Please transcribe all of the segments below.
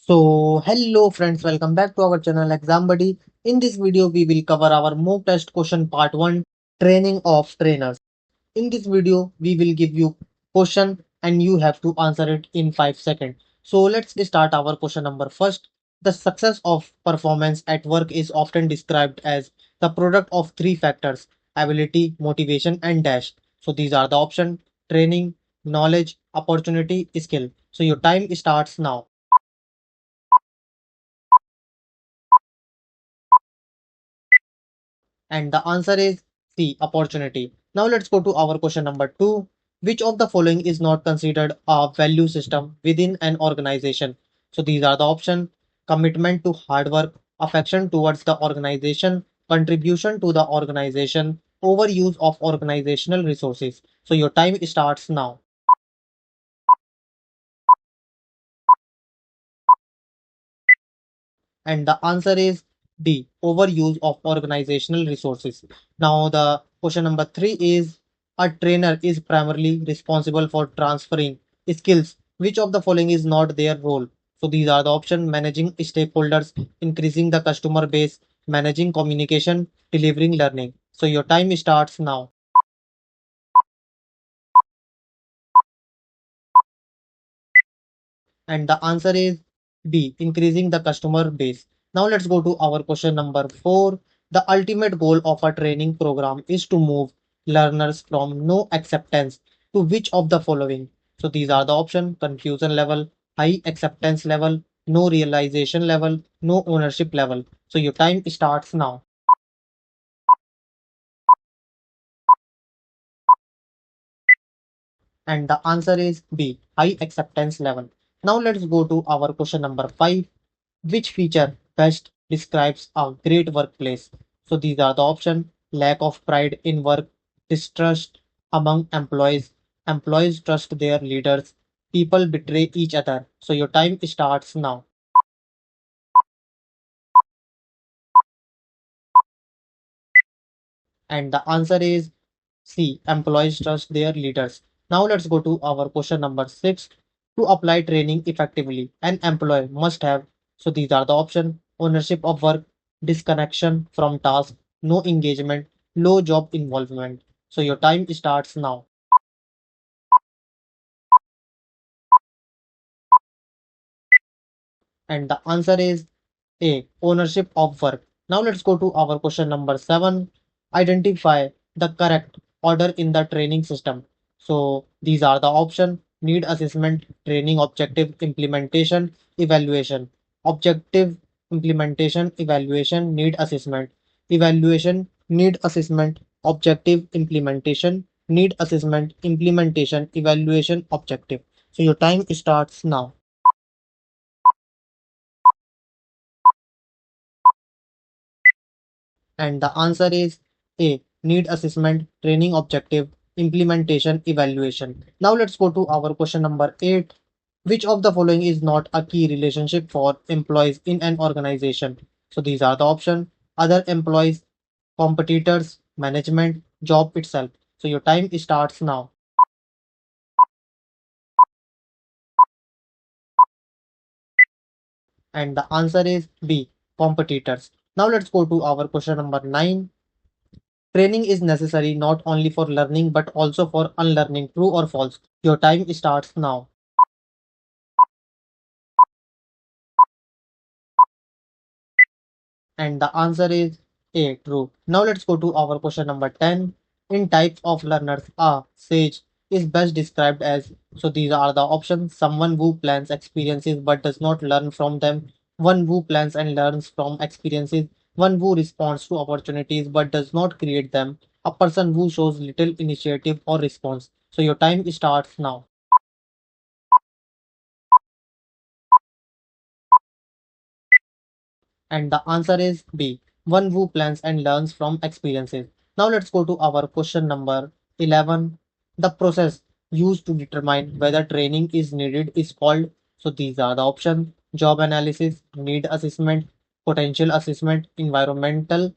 So, hello friends, welcome back to our channel Exam Buddy. In this video, we will cover our mock test question part 1, training of trainers. In this video, we will give you question and you have to answer it in 5 seconds. So, let's start our question number first. The success of performance at work is often described as the product of three factors: ability, motivation, and dash. So, these are the option: training, knowledge, opportunity, skill. So, your time starts now. And the answer is C, opportunity. Now let's go to our question number 2. Which of the following is not considered a value system within an organization? So these are the options: commitment to hard work, affection towards the organization, contribution to the organization, overuse of organizational resources. So your time starts now. And the answer is D, overuse of organizational resources. Now, the question number 3 is: a trainer is primarily responsible for transferring skills. Which of the following is not their role? So, these are the options: managing stakeholders, increasing the customer base, managing communication, delivering learning. So, your time starts now. And the answer is B, increasing the customer base. Now let's go to our question number 4. The ultimate goal of a training program is to move learners from no acceptance to which of the following? So these are the options: confusion level, high acceptance level, no realization level, no ownership level. So your time starts now. And the answer is B, high acceptance level. Now let's go to our question number 5. Which feature best describes a great workplace? So these are the options: lack of pride in work, distrust among employees, employees trust their leaders, people betray each other. So your time starts now. And the answer is C, employees trust their leaders. Now let's go to our question number 6. To apply training effectively, an employee must have. So these are the options: ownership of work, disconnection from task, no engagement, low job involvement. So your time starts now. And the answer is A, ownership of work. Now let's go to our question number 7. Identify the correct order in the training system. So these are the options: need assessment, training objective, implementation, evaluation. Objective, implementation, evaluation, need assessment. Evaluation, need assessment, objective, implementation, need assessment, implementation, evaluation, objective. So your time starts now. And the answer is A, need assessment, training objective, implementation, evaluation. Now let's go to our question number 8. Which of the following is not a key relationship for employees in an organization? So these are the options: other employees, competitors, management, job itself. So your time starts now. And the answer is B, competitors. Now let's go to our question number 9. Training is necessary not only for learning but also for unlearning. True or false? Your time starts now. And the answer is A, true. Now let's go to our question number 10. In types of learners, a sage is best described as. So these are the options: someone who plans experiences but does not learn from them, one who plans and learns from experiences, one who responds to opportunities but does not create them, a person who shows little initiative or response. So your time starts now. And the answer is B, one who plans and learns from experiences. Now let's go to our question number 11. The process used to determine whether training is needed is called. So these are the options: job analysis, need assessment, potential assessment, environmental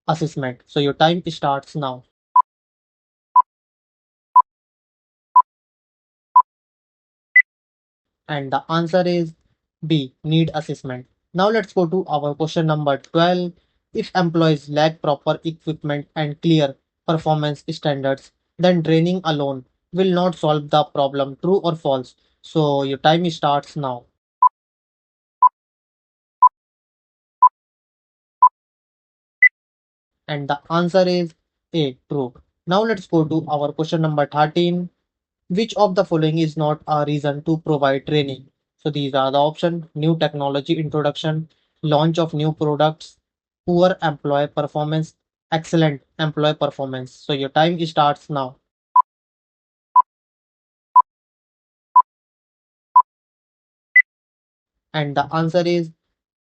assessment. So your time starts now. And the answer is B. Need assessment. Now let's go to our question number 12. If employees lack proper equipment and clear performance standards, then training alone will not solve the problem. True or false? So your time starts now. And the answer is A. True. Now let's go to our question number 13. Which of the following is not a reason to provide training? So these are the options: new technology introduction, launch of new products, poor employee performance, excellent employee performance. So your time starts now. And the answer is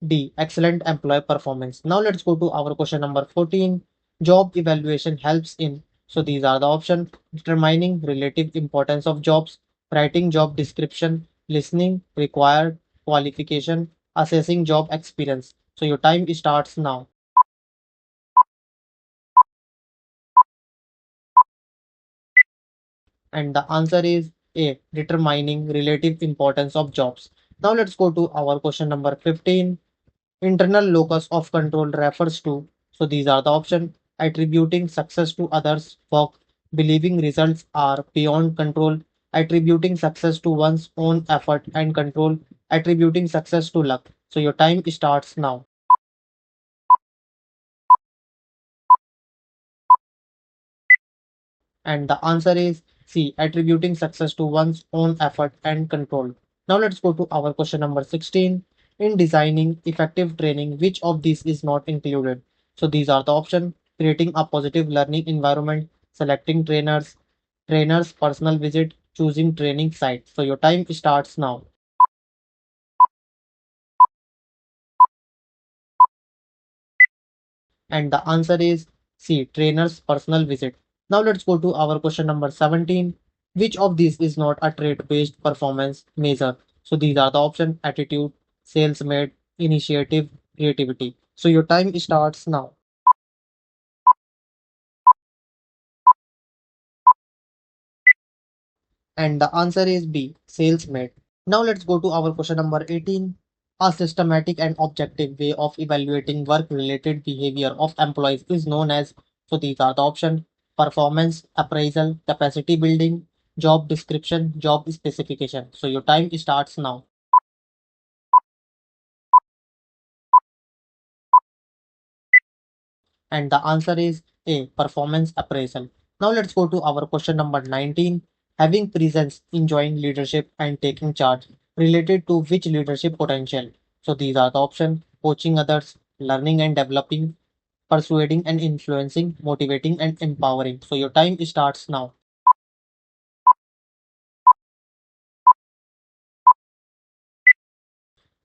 D. Excellent employee performance. Now let's go to our question number 14. Job evaluation helps in. So these are the options: determining relative importance of jobs, writing job description, listening required qualification, assessing job experience. So your time starts now. And the answer is A. Determining relative importance of jobs. Now let's go to our question number 15. Internal locus of control refers to, so these are the options: attributing success to others, work, believing results are beyond control, attributing success to one's own effort and control, attributing success to luck. So your time starts now. And the answer is C. Attributing success to one's own effort and control. Now let's go to our question number 16. In designing effective training, which of these is not included? So these are the options: creating a positive learning environment, selecting trainers personal visit, choosing training site. So your time starts now. And the answer is C. Trainer's personal visit. Now let's go to our question number 17. Which of these is not a trait-based performance measure? So these are the options: attitude, sales made, initiative, creativity. So your time starts now. And the answer is B. Sales made. Now let's go to our question number 18. A systematic and objective way of evaluating work-related behavior of employees is known as, so these are the options: performance appraisal, capacity building, job description, job specification. So your time starts now. And the answer is A. Performance appraisal. Now let's go to our question number 19. Having presence, enjoying leadership and taking charge related to which leadership potential? So these are the options: coaching others, learning and developing, persuading and influencing, motivating and empowering. So your time starts now.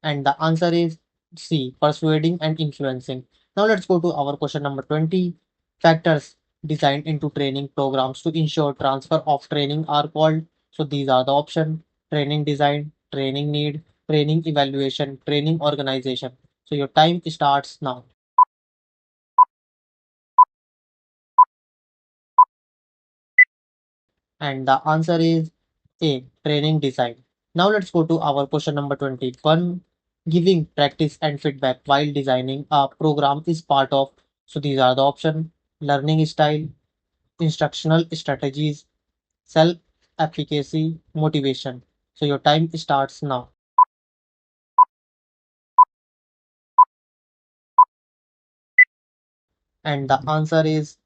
And the answer is C. Persuading and influencing. Now let's go to our question number 20. Factors designed into training programs to ensure transfer of training are called. So these are the options: training design, training need, training evaluation, training organization. So your time starts now. And the answer is A. Training design. Now let's go to our question number 21. Giving practice and feedback while designing a program is part of. So these are the options: learning style, instructional strategies, self efficacy, motivation. So your time starts now. And the answer is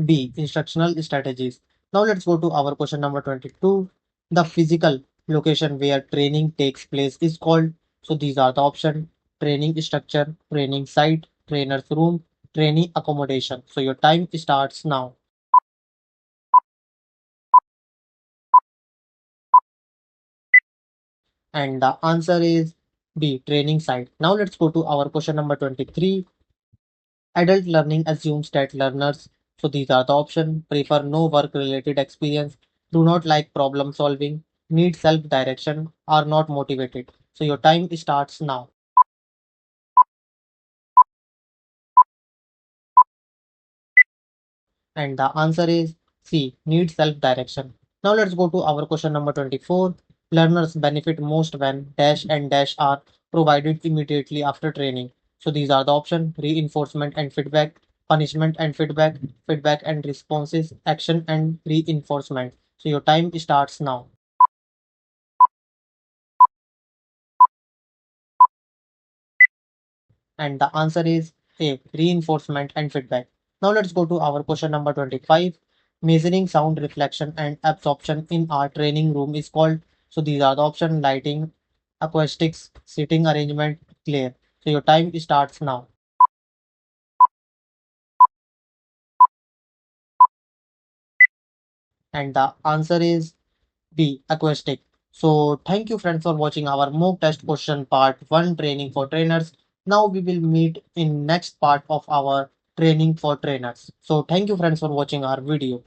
B. Instructional strategies. Now let's go to our question number 22. The physical location where training takes place is called. So these are the options: training structure, training site, trainer's room, training accommodation. So your time starts now. And the answer is B. Training site. Now let's go to our question number 23. Adult learning assumes that learners, so these are the options: prefer no work related experience, do not like problem solving, need self direction, are not motivated. So your time starts now. And the answer is C. Need self direction. Now let's go to our question number 24. learners benefit most when dash and dash are provided immediately after training. So these are the options: reinforcement and feedback, punishment and feedback, feedback and responses, action and reinforcement. So your time starts now. And the answer is A, reinforcement and feedback. Now let's go to our question number 25. Measuring sound reflection and absorption in our training room is called. So these are the options: lighting, acoustics, seating arrangement, glare. So your time starts now. And the answer is B, acoustic. So thank you friends for watching our mock test question part 1 training for trainers. Now we will meet in next part of our training for trainers. So thank you friends for watching our video.